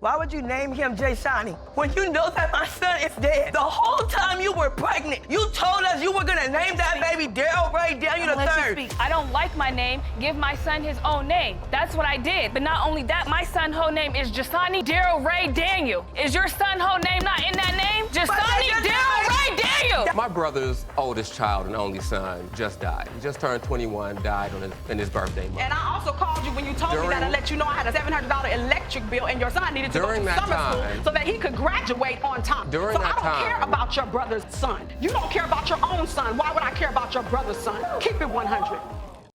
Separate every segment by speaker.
Speaker 1: Why would you name him Jay Shani when you know that my son is dead? The whole time you were pregnant, you told us you were gonna name that baby Daryl Ray Daniel III.
Speaker 2: I don't like my name. Give my son his own name. That's what I did. But not only that, my son's whole name is Jasani Daryl Ray Daniel. Is your son's whole name not in that name? Jasani Daryl Ray Daniel.
Speaker 3: My brother's oldest child and only son just died. He just turned 21, died in his birthday month.
Speaker 4: And I also called you when you told me that I let you know I had a $700 electric bill and your son needed to go to summer school so that he could graduate on time. So I don't care about your brother's son. You don't care about your own son. Why would I care about your brother's son? Keep it 100.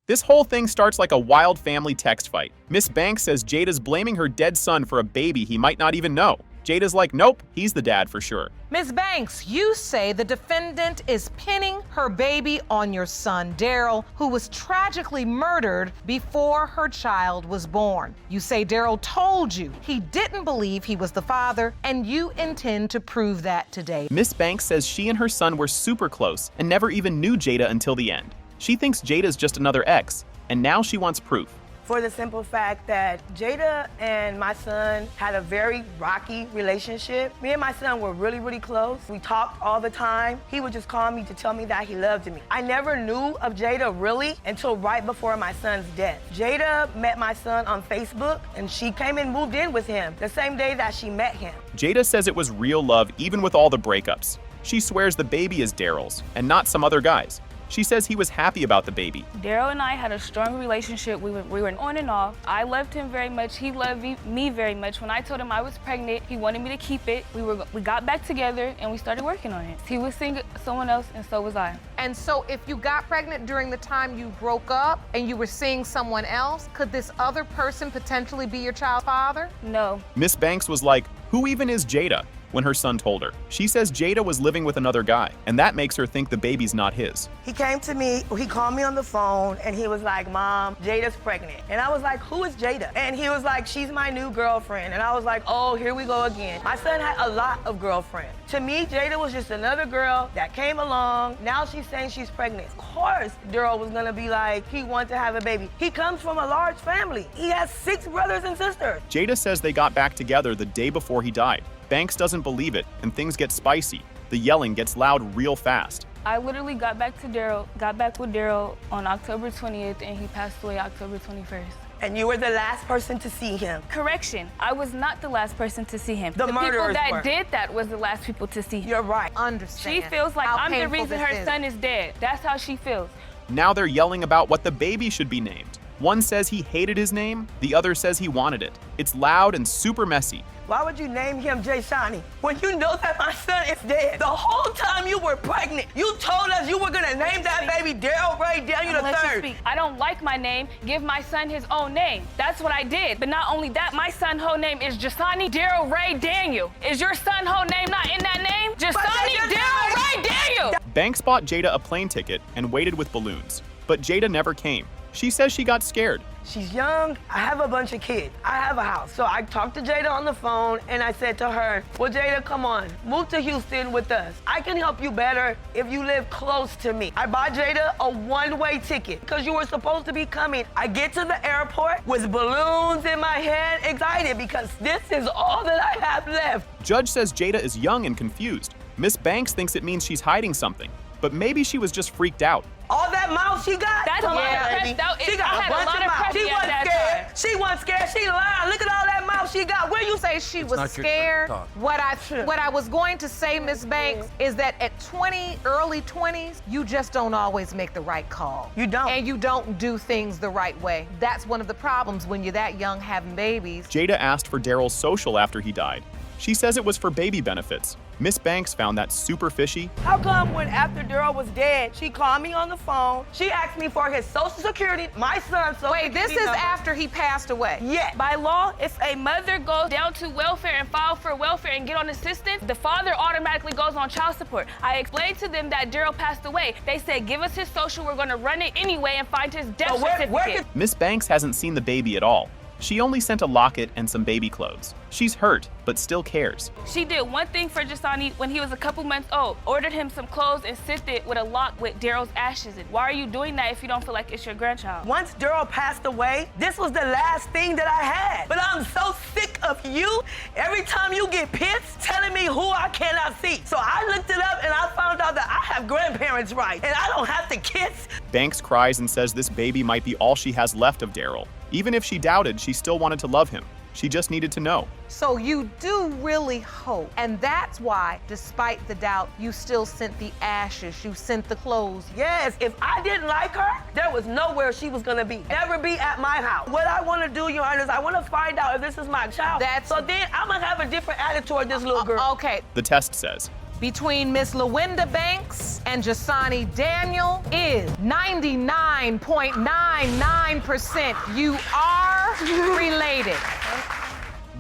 Speaker 5: This whole thing starts like a wild family text fight. Miss Banks says Jada's blaming her dead son for a baby he might not even know. Jada's like, nope, he's the dad for sure.
Speaker 6: Ms. Banks, you say the defendant is pinning her baby on your son, Daryl, who was tragically murdered before her child was born. You say Daryl told you he didn't believe he was the father, and you intend to prove that today.
Speaker 5: Miss Banks says she and her son were super close and never even knew Jada until the end. She thinks Jada's just another ex, and now she wants proof.
Speaker 1: For the simple fact that Jada and my son had a very rocky relationship. Me and my son were really, really close. We talked all the time. He would just call me to tell me that he loved me. I never knew of Jada really until right before my son's death. Jada met my son on Facebook, and she came and moved in with him the same day that she met him.
Speaker 5: Jada says it was real love even with all the breakups. She swears the baby is Daryl's and not some other guy's. She says he was happy about the baby.
Speaker 2: Daryl and I had a strong relationship. We were on and off. I loved him very much. He loved me very much. When I told him I was pregnant, he wanted me to keep it. We got back together and we started working on it. He was seeing someone else and so was I.
Speaker 6: And so if you got pregnant during the time you broke up and you were seeing someone else, could this other person potentially be your child's father?
Speaker 2: No.
Speaker 5: Miss Banks was like, who even is Jada? When her son told her. She says Jada was living with another guy, and that makes her think the baby's not his.
Speaker 1: He came to me, he called me on the phone, and he was like, Mom, Jada's pregnant. And I was like, who is Jada? And he was like, she's my new girlfriend. And I was like, oh, here we go again. My son had a lot of girlfriends. To me, Jada was just another girl that came along. Now she's saying she's pregnant. Of course, Daryl was gonna be like, he wants to have a baby. He comes from a large family. He has 6 brothers and sisters.
Speaker 5: Jada says they got back together the day before he died. Banks doesn't believe it, and things get spicy. The yelling gets loud real fast.
Speaker 2: I literally got back with Daryl on October 20th, and he passed away October 21st.
Speaker 1: And you were the last person to see him.
Speaker 2: Correction, I was not the last person to see him. The
Speaker 1: murderers
Speaker 2: people that
Speaker 1: were.
Speaker 2: did that was the last people to see him.
Speaker 1: You're right.
Speaker 6: Understand.
Speaker 2: She feels like I'm the reason her son is dead. That's how she feels.
Speaker 5: Now they're yelling about what the baby should be named. One says he hated his name, the other says he wanted it. It's loud and super messy.
Speaker 1: Why would you name him Jay Shani when you know that my son is dead? The whole time you were pregnant, you told us you were gonna name that baby Daryl Ray Daniel III.
Speaker 2: I don't like my name. Give my son his own name. That's what I did. But not only that, my son's whole name is Jasani Daryl Ray Daniel. Is your son's whole name not in that name? Jasani Daryl Ray Daniel.
Speaker 5: Banks bought Jada a plane ticket and waited with balloons, but Jada never came. She says she got scared.
Speaker 1: She's young, I have a bunch of kids, I have a house. So I talked to Jada on the phone and I said to her, well, Jada, come on, move to Houston with us. I can help you better if you live close to me. I bought Jada a one-way ticket because you were supposed to be coming. I get to the airport with balloons in my hand, excited because this is all that I have left.
Speaker 5: Judge says Jada is young and confused. Miss Banks thinks it means she's hiding something, but maybe she was just freaked out.
Speaker 1: All that mouth she got?
Speaker 2: That's a lot of press.
Speaker 1: She got a bunch of mouth. She wasn't scared. She wasn't scared. She lied. Look at all that mouth she got. Where you
Speaker 6: say she was scared? What I was going to say, Miss Banks, is that at early 20s, you just don't always make the right call.
Speaker 1: You don't.
Speaker 6: And you don't do things the right way. That's one of the problems when you're that young having babies.
Speaker 5: Jada asked for Daryl's social after he died. She says it was for baby benefits. Miss Banks found that super fishy.
Speaker 1: How come when after Daryl was dead, she called me on the phone, she asked me for his social security, my son's social security
Speaker 6: Wait, this is after he passed away?
Speaker 1: Yeah.
Speaker 2: By law, if a mother goes down to welfare and file for welfare and get on assistance, the father automatically goes on child support. I explained to them that Daryl passed away. They said, give us his social, we're gonna run it anyway and find his death certificate.
Speaker 5: Miss Banks hasn't seen the baby at all. She only sent a locket and some baby clothes. She's hurt, but still cares.
Speaker 2: She did one thing for Jasani when he was a couple months old. Ordered him some clothes and sent it with a lock with Daryl's ashes in. Why are you doing that if you don't feel like it's your grandchild?
Speaker 1: Once Daryl passed away, this was the last thing that I had. But I'm so sick of you. Every time you get pissed, telling me who I cannot see. So I looked it up and I found out that I have grandparents' rights and I don't have to kiss.
Speaker 5: Banks cries and says this baby might be all she has left of Daryl. Even if she doubted, she still wanted to love him. She just needed to know.
Speaker 6: So you do really hope, and that's why, despite the doubt, you still sent the ashes, you sent the clothes.
Speaker 1: Yes, if I didn't like her, there was nowhere she was gonna be. Never be at my house. What I wanna do, Your Honor, is I wanna find out if this is my child. So then I'm gonna have a different attitude toward this little girl.
Speaker 6: Okay.
Speaker 5: The test says,
Speaker 6: between Miss LaWinda Banks and Jasani Daniel is 99.99%. You are related.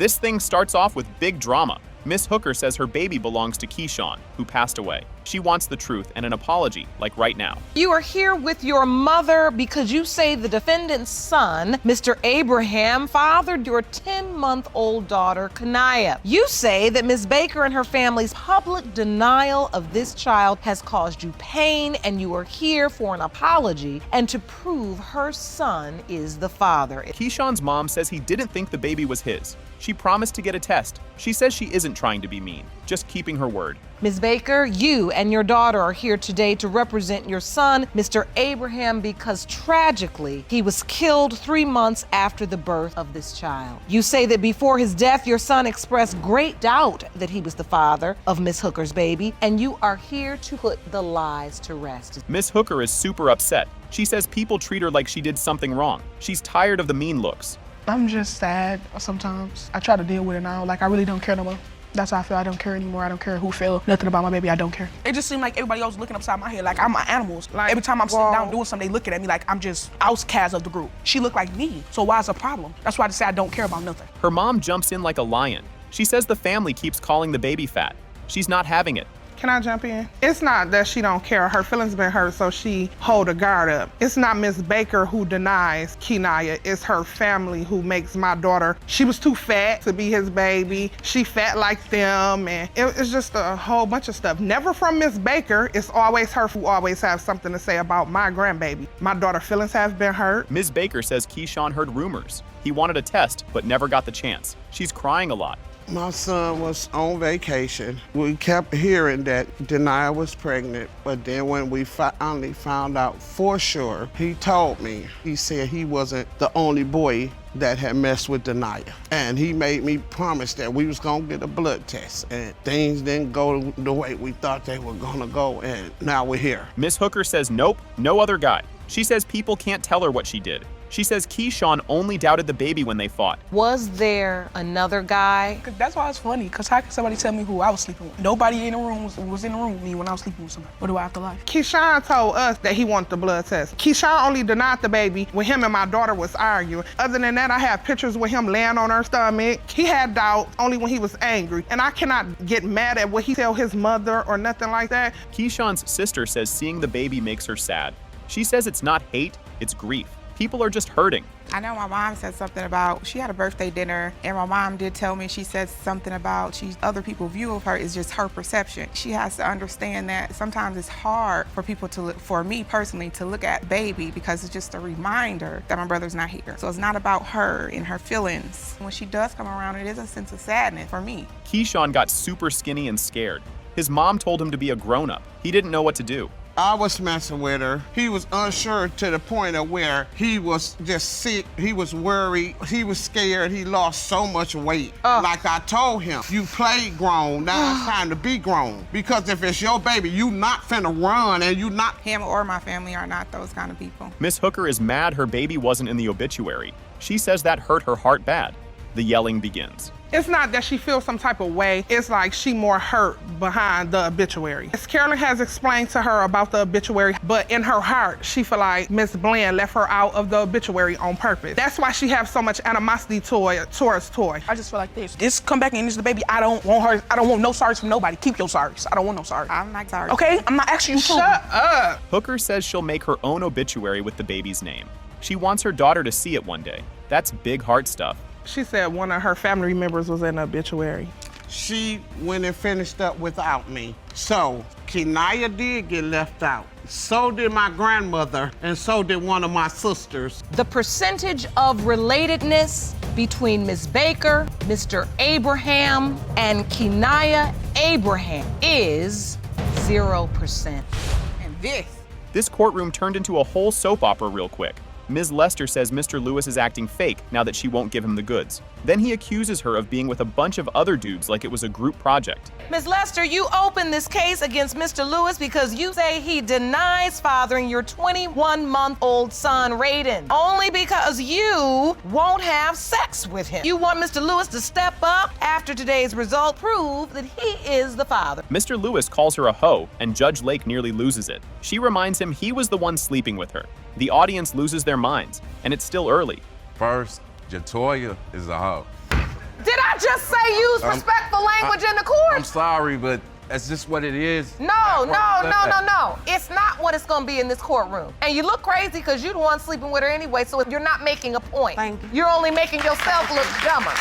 Speaker 5: this thing starts off with big drama. Miss Hooker says her baby belongs to Keyshawn, who passed away. She wants the truth and an apology, like right now.
Speaker 6: You are here with your mother because you say the defendant's son, Mr. Abraham, fathered your 10-month-old daughter, Kanaya. You say that Ms. Baker and her family's public denial of this child has caused you pain, and you are here for an apology and to prove her son is the father.
Speaker 5: Keyshawn's mom says he didn't think the baby was his. She promised to get a test. She says she isn't trying to be mean, just keeping her word.
Speaker 6: Ms. Baker, you and your daughter are here today to represent your son, Mr. Abraham, because tragically, he was killed 3 months after the birth of this child. You say that before his death, your son expressed great doubt that he was the father of Miss Hooker's baby, and you are here to put the lies to rest.
Speaker 5: Miss Hooker is super upset. She says people treat her like she did something wrong. She's tired of the mean looks.
Speaker 7: I'm just sad sometimes. I try to deal with it now. Like, I really don't care no more. That's how I feel. I don't care anymore. I don't care who feel nothing about my baby. I don't care. It just seemed like everybody else looking upside my head. Like, I'm animals. Like, every time I'm sitting down doing something, they looking at me like I'm just outcast of the group. She looked like me, so why is it a problem? That's why I just say I don't care about nothing.
Speaker 5: Her mom jumps in like a lion. She says the family keeps calling the baby fat. She's not having it.
Speaker 7: Can I jump in? It's not that she don't care. Her feelings been hurt, so she hold her guard up. It's not Miss Baker who denies Kenaya. It's her family who makes my daughter. She was too fat to be his baby. She fat like them, and it's just a whole bunch of stuff. Never from Miss Baker. It's always her who always have something to say about my grandbaby. My daughter's feelings have been hurt.
Speaker 5: Ms. Baker says Keyshawn heard rumors. He wanted a test, but never got the chance. She's crying a lot.
Speaker 8: My son was on vacation. We kept hearing that Denia was pregnant, but then when we finally found out for sure, he told me, he said he wasn't the only boy that had messed with Denia. And he made me promise that we was gonna get a blood test, and things didn't go the way we thought they were gonna go, and now we're here.
Speaker 5: Miss Hooker says nope, no other guy. She says people can't tell her what she did. She says Keyshawn only doubted the baby when they fought.
Speaker 6: Was there another guy?
Speaker 7: That's why it's funny, because how can somebody tell me who I was sleeping with? Nobody in the room was in the room with me when I was sleeping with somebody. What do I have to lie? Keyshawn told us that he wanted the blood test. Keyshawn only denied the baby when him and my daughter was arguing. Other than that, I have pictures with him laying on her stomach. He had doubt only when he was angry. And I cannot get mad at what he tell his mother or nothing like that.
Speaker 5: Keyshawn's sister says seeing the baby makes her sad. She says it's not hate, it's grief. People are just hurting.
Speaker 9: I know my mom said something about, she had a birthday dinner, and my mom did tell me, she said something about other people's view of her is just her perception. She has to understand that sometimes it's hard for people to look, for me personally, to look at baby because it's just a reminder that my brother's not here. So it's not about her and her feelings. When she does come around, it is a sense of sadness for me.
Speaker 5: Keyshawn got super skinny and scared. His mom told him to be a grown-up. He didn't know what to do.
Speaker 8: I was messing with her. He was unsure to the point of where he was just sick. He was worried. He was scared. He lost so much weight. Like I told him, you played grown. Now it's time to be grown. Because if it's your baby, you not finna run and you not.
Speaker 9: Him or my family are not those kind of people.
Speaker 5: Miss Hooker is mad her baby wasn't in the obituary. She says that hurt her heart bad. The yelling begins.
Speaker 7: It's not that she feels some type of way. It's like she more hurt behind the obituary. As Carolyn has explained to her about the obituary, but in her heart, she feel like Miss Bland left her out of the obituary on purpose. That's why she has so much animosity towards Toy. I just feel like this come back and this is the baby. I don't want her. I don't want no sorries from nobody. Keep your sorries. I don't want no sorries.
Speaker 9: I'm not sorry.
Speaker 7: Okay, I'm not asking you to.
Speaker 8: Shut up.
Speaker 5: Hooker says she'll make her own obituary with the baby's name. She wants her daughter to see it one day. That's big heart stuff.
Speaker 7: She said one of her family members was in the obituary.
Speaker 8: She went and finished up without me. So, Kenaya did get left out. So did my grandmother, and so did one of my sisters.
Speaker 6: The percentage of relatedness between Ms. Baker, Mr. Abraham, and Kenaya Abraham is 0%.
Speaker 9: And
Speaker 5: This courtroom turned into a whole soap opera real quick. Ms. Lester says Mr. Lewis is acting fake now that she won't give him the goods. Then he accuses her of being with a bunch of other dudes like it was a group project.
Speaker 6: Ms. Lester, you opened this case against Mr. Lewis because you say he denies fathering your 21-month-old son, Raiden, only because you won't have sex with him. You want Mr. Lewis to step up after today's result prove that he is the father.
Speaker 5: Mr. Lewis calls her a hoe, and Judge Lake nearly loses it. She reminds him he was the one sleeping with her. The audience loses their minds, and it's still early.
Speaker 10: First, Jatoya is a hoe.
Speaker 6: Did I just say use respectful language in the court?
Speaker 10: I'm sorry, but that's just what it is.
Speaker 6: No. It's not what it's gonna be in this courtroom. And you look crazy because you're the one sleeping with her anyway, so you're not making a point.
Speaker 4: Thank you.
Speaker 6: You're only making yourself look dumber.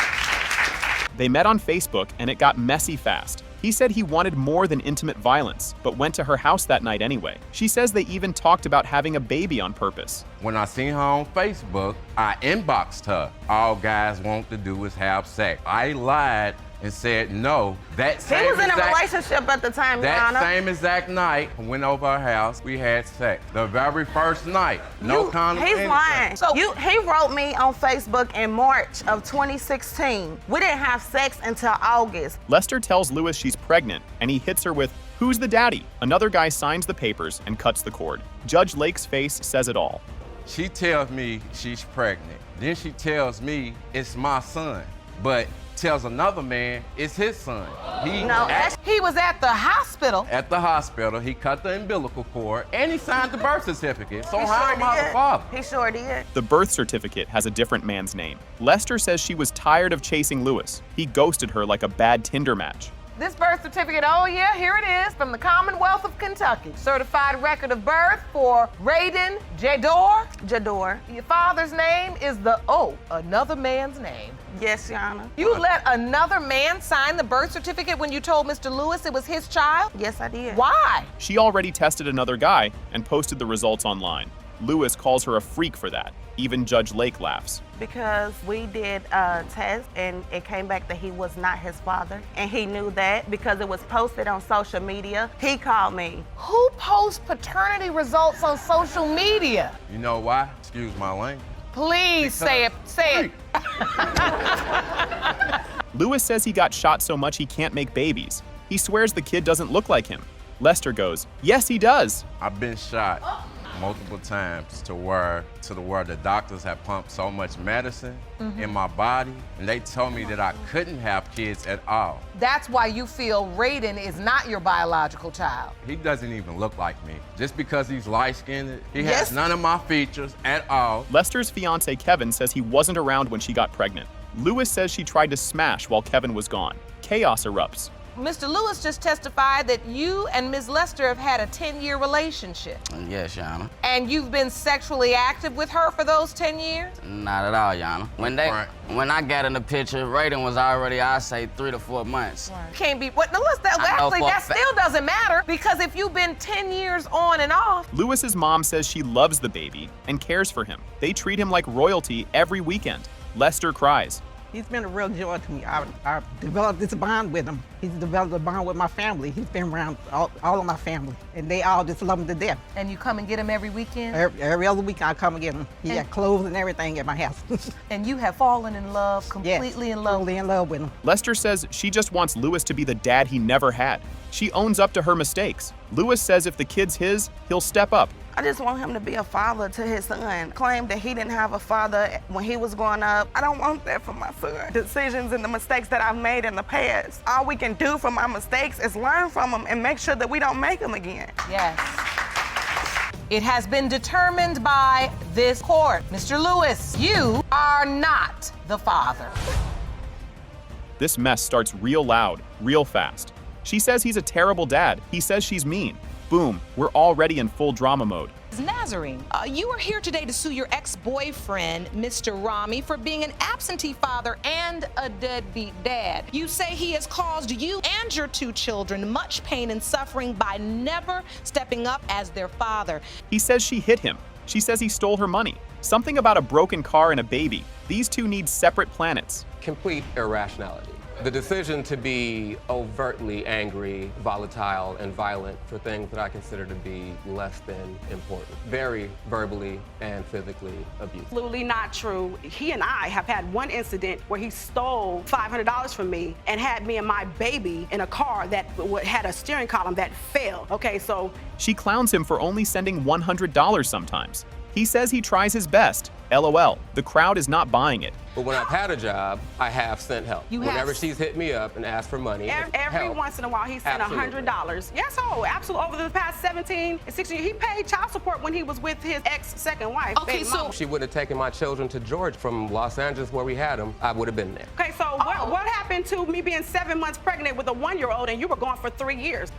Speaker 5: They met on Facebook, and it got messy fast. He said he wanted more than intimate violence, but went to her house that night anyway. She says they even talked about having a baby on purpose.
Speaker 10: When I seen her on Facebook, I inboxed her. All guys want to do is have sex. I lied and said no.
Speaker 4: He was in a relationship at the time, Your Honor.
Speaker 10: That same exact night, I went over her house, we had sex. The very first night, no condom.
Speaker 4: He's lying.
Speaker 6: So-
Speaker 4: He wrote me on Facebook in March of 2016. We didn't have sex until August.
Speaker 5: Lester tells Lewis she's pregnant, and he hits her with, "Who's the daddy?" Another guy signs the papers and cuts the cord. Judge Lake's face says it all.
Speaker 10: She tells me she's pregnant. Then she tells me it's my son, but tells another man it's his son.
Speaker 6: He was at the hospital.
Speaker 10: At the hospital, he cut the umbilical cord and he signed the birth certificate. So how am I the father?
Speaker 4: He sure did.
Speaker 5: The birth certificate has a different man's name. Lester says she was tired of chasing Lewis. He ghosted her like a bad Tinder match.
Speaker 6: This birth certificate, oh yeah, here it is, from the Commonwealth of Kentucky. Certified record of birth for Raiden Jador. Your father's name is another man's name.
Speaker 4: Yes, Your Honor.
Speaker 6: You let another man sign the birth certificate when you told Mr. Lewis it was his child?
Speaker 4: Yes, I did.
Speaker 6: Why?
Speaker 5: She already tested another guy and posted the results online. Lewis calls her a freak for that. Even Judge Lake laughs.
Speaker 4: Because we did a test and it came back that he was not his father. And he knew that because it was posted on social media. He called me.
Speaker 6: Who posts paternity results on social media?
Speaker 10: You know why? Excuse my language.
Speaker 6: Please say it. Say it.
Speaker 5: Lewis says he got shot so much he can't make babies. He swears the kid doesn't look like him. Lester goes, "Yes, he does."
Speaker 10: I've been shot multiple times to where the doctors have pumped so much medicine in my body, and they told me that I couldn't have kids at all.
Speaker 6: That's why you feel Raiden is not your biological child.
Speaker 10: He doesn't even look like me. Just because he's light-skinned, he has none of my features at all.
Speaker 5: Lester's fiance Kevin says he wasn't around when she got pregnant. Lewis says she tried to smash while Kevin was gone. Chaos erupts.
Speaker 6: Mr. Lewis just testified that you and Ms. Lester have had a 10-year relationship.
Speaker 11: Yes, Your Honor.
Speaker 6: And you've been sexually active with her for those 10 years?
Speaker 11: Not at all, Your Honor. When I got in the picture, Raiden was already, I'd say, 3 to 4 months.
Speaker 6: Right. Can't be, that still doesn't matter, because if you've been 10 years on and off.
Speaker 5: Lewis's mom says she loves the baby and cares for him. They treat him like royalty every weekend. Lester cries.
Speaker 12: He's been a real joy to me. I've developed this bond with him. He's developed a bond with my family. He's been around all of my family, and they all just love him to death.
Speaker 6: And you come and get him every weekend?
Speaker 12: Every other week I come and get him. He got clothes and everything at my house.
Speaker 6: And you have fallen in love, completely in love?
Speaker 12: Totally in love with him.
Speaker 5: Lester says she just wants Lewis to be the dad he never had. She owns up to her mistakes. Lewis says if the kid's his, he'll step up.
Speaker 4: I just want him to be a father to his son. Claimed that he didn't have a father when he was growing up. I don't want that for my son. Decisions and the mistakes that I've made in the past. All we can do from our mistakes is learn from them and make sure that we don't make them again.
Speaker 6: Yes. It has been determined by this court. Mr. Lewis, you are not the father.
Speaker 5: This mess starts real loud, real fast. She says he's a terrible dad. He says she's mean. Boom, we're already in full drama mode.
Speaker 6: Nazarene, you are here today to sue your ex-boyfriend, Mr. Rami, for being an absentee father and a deadbeat dad. You say he has caused you and your 2 children much pain and suffering by never stepping up as their father.
Speaker 5: He says she hit him. She says he stole her money. Something about a broken car and a baby. These two need separate planets.
Speaker 3: Complete irrationality. The decision to be overtly angry, volatile, and violent for things that I consider to be less than important. Very verbally and physically abusive.
Speaker 4: Absolutely not true. He and I have had one incident where he stole $500 from me and had me and my baby in a car that had a steering column that failed. Okay, so.
Speaker 5: She clowns him for only sending $100 sometimes. He says he tries his best. LOL. The crowd is not buying it.
Speaker 3: But when I've had a job, I have sent help. Whenever she's hit me up and asked for money,
Speaker 4: every once in a while he sent $100. Yes, absolutely. Over the past 17 and 16 years, he paid child support when he was with his ex-second wife.
Speaker 3: Okay, so she would have taken my children to Georgia from Los Angeles where we had them. I would have been there.
Speaker 4: Okay, so what happened to me being 7 months pregnant with a 1-year-old and you were gone for 3 years?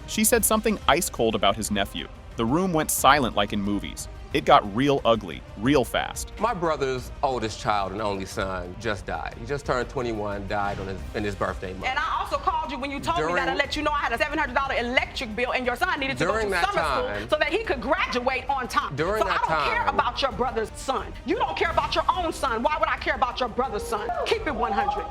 Speaker 5: She said something ice cold about his nephew. The room went silent like in movies. It got real ugly, real fast.
Speaker 3: My brother's oldest child and only son just died. He just turned 21, died in his birthday month.
Speaker 4: And I also called you when you told me that to let you know I had a $700 electric bill and your son needed to go to summer school so that he could graduate on time. So I don't care about your brother's son. You don't care about your own son. Why would I care about your brother's son? Keep it 100.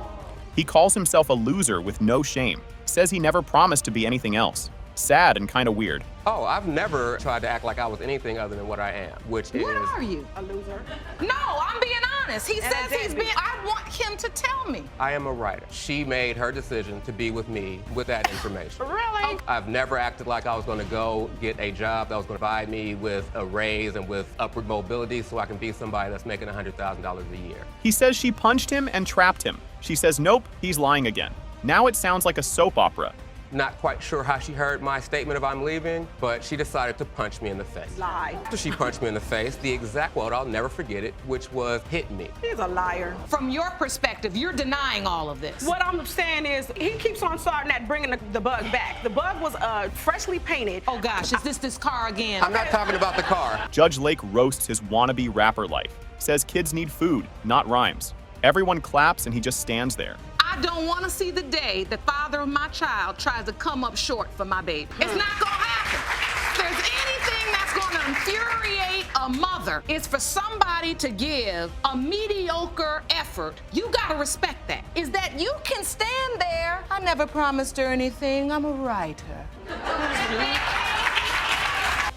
Speaker 5: He calls himself a loser with no shame. Says he never promised to be anything else. Sad and kind of weird.
Speaker 3: Oh, I've never tried to act like I was anything other than what I am, which is...
Speaker 6: What are you?
Speaker 4: A loser.
Speaker 6: No, I'm being honest. He says he's being... I want him to tell me.
Speaker 3: I am a writer. She made her decision to be with me with that information.
Speaker 4: Really?
Speaker 3: I've never acted like I was going to go get a job that was going to provide me with a raise and with upward mobility so I can be somebody that's making $100,000 a year.
Speaker 5: He says she punched him and trapped him. She says nope, he's lying again. Now it sounds like a soap opera.
Speaker 3: Not quite sure how she heard my statement of I'm leaving, but she decided to punch me in the face.
Speaker 4: Lie.
Speaker 3: After she punched me in the face, the exact quote, I'll never forget it, which was hit me.
Speaker 4: He's a liar.
Speaker 6: From your perspective, you're denying all of this.
Speaker 4: What I'm saying is he keeps on starting at bringing the bug back. The bug was freshly painted.
Speaker 6: Oh gosh, is this car again?
Speaker 3: I'm not talking about the car.
Speaker 5: Judge Lake roasts his wannabe rapper life. Says kids need food, not rhymes. Everyone claps and he just stands there.
Speaker 6: I don't want to see the day the father of my child tries to come up short for my baby. It's not gonna happen. If there's anything that's gonna infuriate a mother, it's for somebody to give a mediocre effort. You gotta respect that. Is that you can stand there. I never promised her anything. I'm a writer.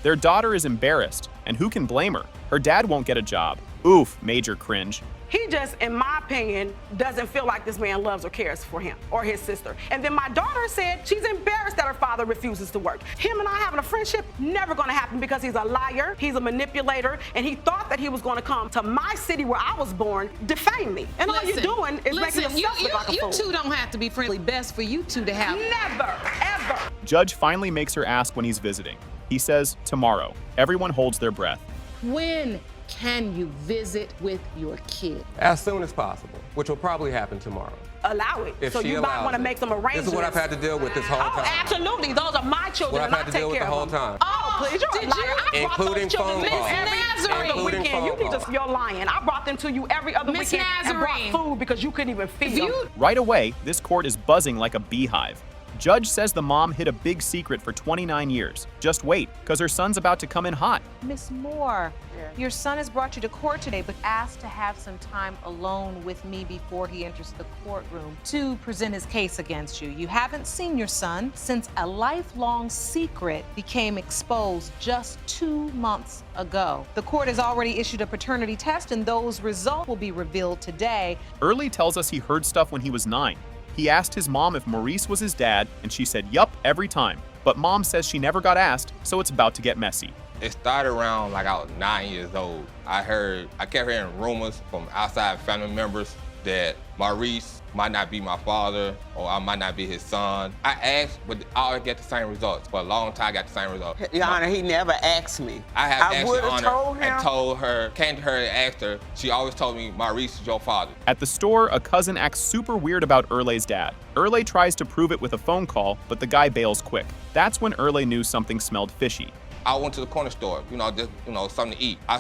Speaker 5: Their daughter is embarrassed, and who can blame her? Her dad won't get a job. Oof, major cringe.
Speaker 4: He just, in my opinion, doesn't feel like this man loves or cares for him or his sister. And then my daughter said she's embarrassed that her father refuses to work. Him and I having a friendship, never gonna happen because he's a liar, he's a manipulator, and he thought that he was gonna come to my city where I was born, defame me. And all you're doing is making yourself look like a fool.
Speaker 6: You two don't have to be friendly. Best for you two to have.
Speaker 4: Never, ever.
Speaker 5: Judge finally makes her ask when he's visiting. He says tomorrow. Everyone holds their breath.
Speaker 6: When can you visit with your kid?
Speaker 3: As soon as possible, which will probably happen tomorrow.
Speaker 4: Allow it.
Speaker 3: If
Speaker 4: so
Speaker 3: she
Speaker 4: you might want to
Speaker 3: it.
Speaker 4: make some arrangements.
Speaker 3: This is what I've had to deal with this whole time.
Speaker 4: Oh, absolutely. Those are my children,
Speaker 3: What
Speaker 4: and
Speaker 3: I've
Speaker 4: I
Speaker 3: had to
Speaker 4: take
Speaker 3: deal with
Speaker 4: care
Speaker 3: the whole
Speaker 4: of them.
Speaker 3: time.
Speaker 4: Oh, please, you're a liar. I brought those children to you every other weekend. You need to, you're lying. I brought them to you every other weekend and brought food because you couldn't even feed them.
Speaker 5: Right away, this court is buzzing like a beehive. Judge says the mom hid a big secret for 29 years. Just wait, because her son's about to come in hot.
Speaker 6: Miss Moore, your son has brought you to court today, but asked to have some time alone with me before he enters the courtroom to present his case against you. You haven't seen your son since a lifelong secret became exposed just 2 months ago. The court has already issued a paternity test, and those results will be revealed today.
Speaker 5: Early tells us he heard stuff when he was 9. He asked his mom if Maurice was his dad, and she said yup every time. But mom says she never got asked, so it's about to get messy.
Speaker 13: It started around like I was 9 years old. I kept hearing rumors from outside family members that Maurice might not be my father or I might not be his son. I asked, but I always get the same results. For a long time, I got the same results.
Speaker 8: Your Honor, he never asked me.
Speaker 13: I have asked Your Honor
Speaker 8: told him.
Speaker 13: and told her, came to her and asked her. She always told me, Maurice is your father.
Speaker 5: At the store, a cousin acts super weird about Erle's dad. Erle tries to prove it with a phone call, but the guy bails quick. That's when Erle knew something smelled fishy.
Speaker 13: I went to the corner store, just, something to eat. I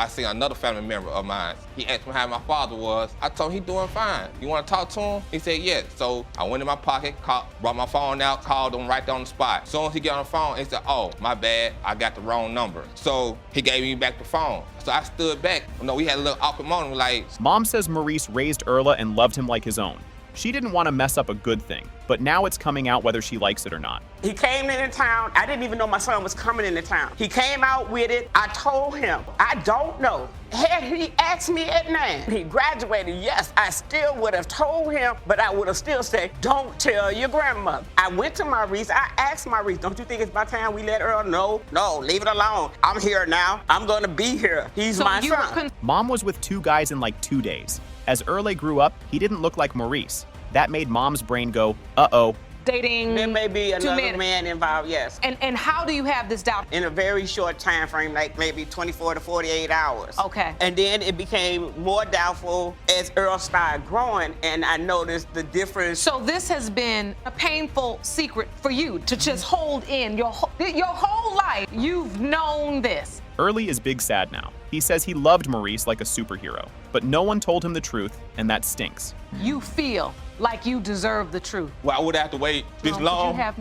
Speaker 13: see another family member of mine. He asked me how my father was. I told him he doing fine. You want to talk to him? He said, yes. So I went in my pocket, brought my phone out, called him right there on the spot. As soon as he got on the phone, he said, oh, my bad, I got the wrong number. So he gave me back the phone. So I stood back. We had a little awkward moment, like.
Speaker 5: Mom says Maurice raised Erla and loved him like his own. She didn't want to mess up a good thing, but now it's coming out whether she likes it or not.
Speaker 14: He came into town. I didn't even know my son was coming into town. He came out with it. I told him, I don't know. Had he asked me at 9, he graduated, yes, I still would have told him, but I would have still said, don't tell your grandmother. I went to Maurice. I asked Maurice, don't you think it's about time we let Earl know? No, leave it alone. I'm here now. I'm going to be here. He's my son.
Speaker 5: Mom was with 2 guys in like 2 days. As Erle grew up, he didn't look like Maurice. That made Mom's brain go, uh-oh.
Speaker 14: Dating. There may be another man involved, yes.
Speaker 6: And how do you have this doubt?
Speaker 14: In a very short time frame, like maybe 24 to 48 hours.
Speaker 6: Okay.
Speaker 14: And then it became more doubtful as Earl started growing, and I noticed the difference.
Speaker 6: So this has been a painful secret for you to just hold in your whole life. You've known this.
Speaker 5: Erle is big sad now. He says he loved Maurice like a superhero, but no one told him the truth, and that stinks.
Speaker 6: You feel like you deserve the truth.
Speaker 13: Why would I have to wait this long? Why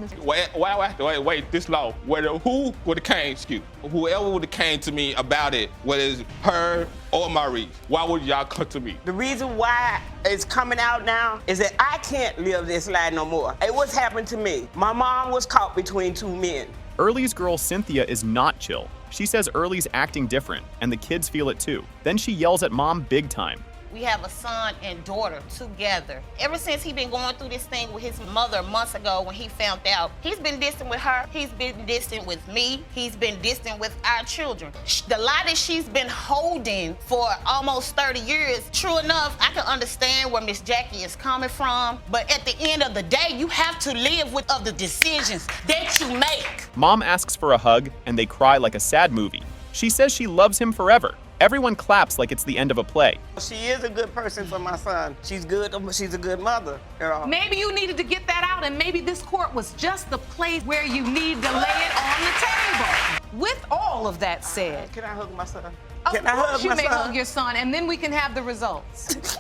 Speaker 13: would I have to wait this long? Who would have came, whoever would have came to me about it, whether it's her or Maurice, why would y'all come to me?
Speaker 14: The reason why it's coming out now is that I can't live this life no more. It was happened to me. My mom was caught between 2 men.
Speaker 5: Erle's girl Cynthia is not chill. She says Erle's acting different, and the kids feel it too. Then she yells at Mom big time.
Speaker 15: We have a son and daughter together. Ever since he been going through this thing with his mother months ago when he found out, he's been distant with her, he's been distant with me, he's been distant with our children. The lie that she's been holding for almost 30 years, true enough, I can understand where Miss Jackie is coming from, but at the end of the day, you have to live with the decisions that you make.
Speaker 5: Mom asks for a hug, and they cry like a sad movie. She says she loves him forever. Everyone claps like it's the end of a play.
Speaker 14: She is a good person for my son. She's good. She's a good mother.
Speaker 6: Maybe you needed to get that out, and maybe this court was just the place where you need to lay it on the table. With all of that said,
Speaker 14: can I hug my son?
Speaker 6: Of course you may hug your son, and then we can have the results.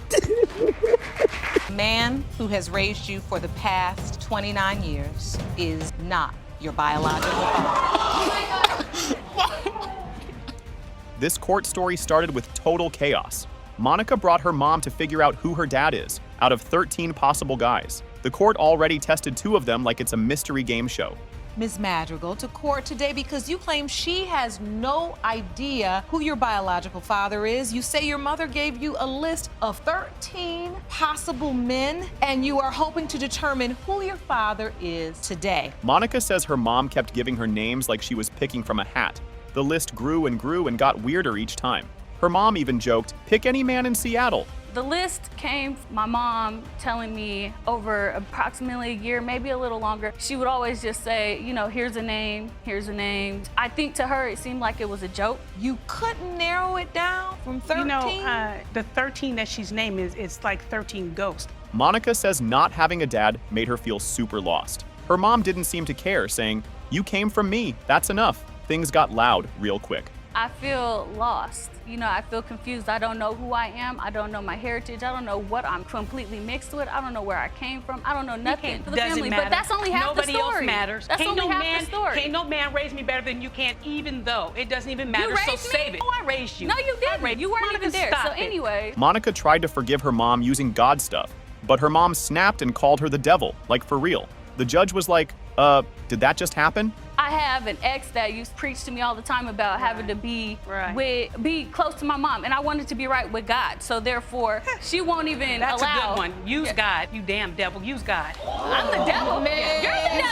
Speaker 6: Man who has raised you for the past 29 years is not your biological father.
Speaker 5: This court story started with total chaos. Monica brought her mom to figure out who her dad is, out of 13 possible guys. The court already tested 2 of them like it's a mystery game show.
Speaker 6: Ms. Madrigal to court today because you claim she has no idea who your biological father is. You say your mother gave you a list of 13 possible men, and you are hoping to determine who your father is today.
Speaker 5: Monica says her mom kept giving her names like she was picking from a hat. The list grew and got weirder each time. Her mom even joked, pick any man in Seattle.
Speaker 2: The list came from my mom telling me over approximately a year, maybe a little longer. She would always just say, here's a name, here's a name. I think to her it seemed like it was a joke.
Speaker 6: You couldn't narrow it down from 13?
Speaker 4: The 13 that she's named is like 13 ghosts.
Speaker 5: Monica says not having a dad made her feel super lost. Her mom didn't seem to care, saying, you came from me, that's enough. Things got loud real quick.
Speaker 2: I feel lost. I feel confused. I don't know who I am. I don't know my heritage. I don't know what I'm completely mixed with. I don't know where I came from. I don't know nothing for the family.
Speaker 4: Matter.
Speaker 2: But that's only half
Speaker 4: Nobody
Speaker 2: the story.
Speaker 4: Else matters.
Speaker 2: That's
Speaker 4: can't
Speaker 2: only
Speaker 4: no
Speaker 2: half
Speaker 4: man,
Speaker 2: the story.
Speaker 4: Can't no man raise me better than you can, even though it doesn't even matter.
Speaker 2: You raised
Speaker 4: so
Speaker 2: me?
Speaker 4: save it. Oh, I raised you.
Speaker 2: No, you didn't. You weren't even there. So anyway.
Speaker 5: Monica tried to forgive her mom using God stuff, but her mom snapped and called her the devil, like for real. The judge was like, did that just happen?
Speaker 2: I have an ex that used to preach to me all the time about having to be close to my mom, and I wanted to be right with God. So therefore, she won't even
Speaker 4: That's
Speaker 2: allow.
Speaker 4: That's a good one. Use God, you damn devil. Use God.
Speaker 2: I'm the devil, man. You're the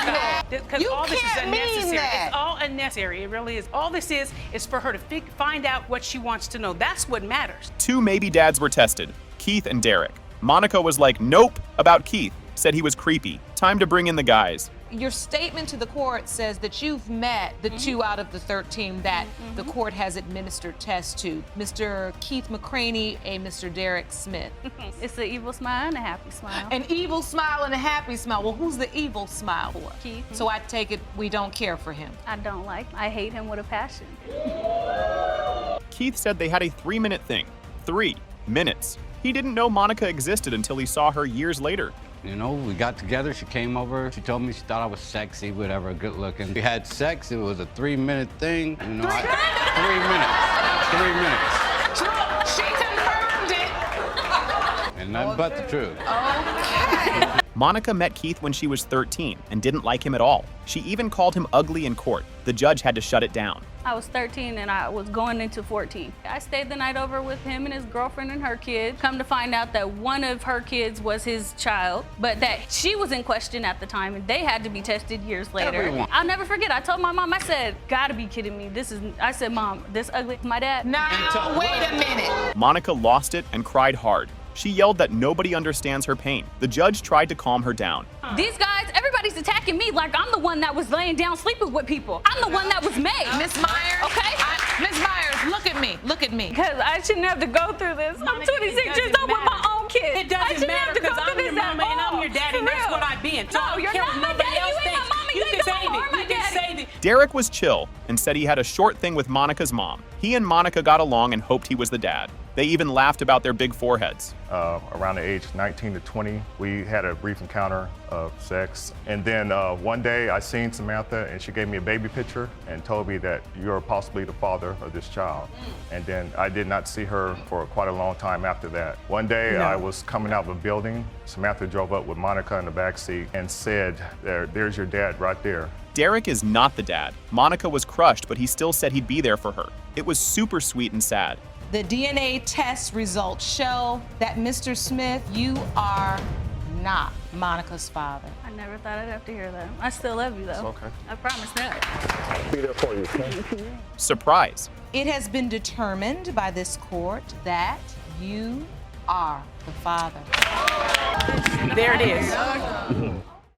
Speaker 2: devil.
Speaker 4: Because all this is unnecessary. It's all unnecessary. It really is. All this is for her to find out what she wants to know. That's what matters.
Speaker 5: 2 maybe dads were tested, Keith and Derek. Monica was like, nope, about Keith. Said he was creepy. Time to bring in the guys.
Speaker 6: Your statement to the court says that you've met the 2 out of the 13 that the court has administered tests to, Mr. Keith McCraney and Mr. Derek Smith.
Speaker 16: It's an evil smile and a happy smile.
Speaker 6: An evil smile and a happy smile. Well, who's the evil smile for?
Speaker 16: Keith.
Speaker 6: So I take it we don't care for him.
Speaker 16: I don't like him. I hate him with a passion.
Speaker 5: Keith said they had a 3-minute thing. 3 minutes. He didn't know Monica existed until he saw her years later.
Speaker 17: You know, we got together, she came over, she told me she thought I was sexy, whatever, good looking. We had sex, it was a 3-minute thing. You know, 3 minutes. 3 minutes.
Speaker 6: She confirmed it.
Speaker 17: And nothing but the truth.
Speaker 6: Okay.
Speaker 5: Monica met Keith when she was 13 and didn't like him at all. She even called him ugly in court. The judge had to shut it down.
Speaker 16: I was 13 and I was going into 14. I stayed the night over with him and his girlfriend and her kid. Come to find out that one of her kids was his child, but that she was in question at the time and they had to be tested years later.
Speaker 17: Everyone.
Speaker 16: I'll never forget, I told my mom, I said, gotta be kidding me. I said, Mom, this ugly, my dad.
Speaker 6: Now, wait a minute.
Speaker 5: Monica lost it and cried hard. She yelled that nobody understands her pain. The judge tried to calm her down.
Speaker 16: These guys, everybody's attacking me like I'm the one that was laying down sleeping with people. I'm the one that was made.
Speaker 6: Miss Myers.
Speaker 16: Okay?
Speaker 6: Miss Myers, look at me. Look at me.
Speaker 16: Because I shouldn't have to go through this. I'm 26 years old with my own kids.
Speaker 4: It doesn't matter because I'm your mama and I'm your daddy. And that's what I've been. So
Speaker 16: no, you're not my daddy. You ain't my mama. You ain't no more my daddy.
Speaker 5: Derek was chill and said he had a short thing with Monica's mom. He and Monica got along and hoped he was the dad. They even laughed about their big foreheads.
Speaker 18: Around the age 19 to 20, we had a brief encounter of sex. And then one day I seen Samantha and she gave me a baby picture and told me that you're possibly the father of this child. And then I did not see her for quite a long time after that. One day I was coming out of a building. Samantha drove up with Monica in the backseat and said, there's your dad right there.
Speaker 5: Derek is not the dad. Monica was crushed, but he still said he'd be there for her. It was super sweet and sad.
Speaker 6: The DNA test results show that Mr. Smith, you are not Monica's father.
Speaker 16: I never thought I'd have to hear that. I still love you, though.
Speaker 18: It's okay.
Speaker 16: I promise that.
Speaker 18: Be there for you, okay?
Speaker 5: Surprise.
Speaker 6: It has been determined by this court that you are the father.
Speaker 4: There it is.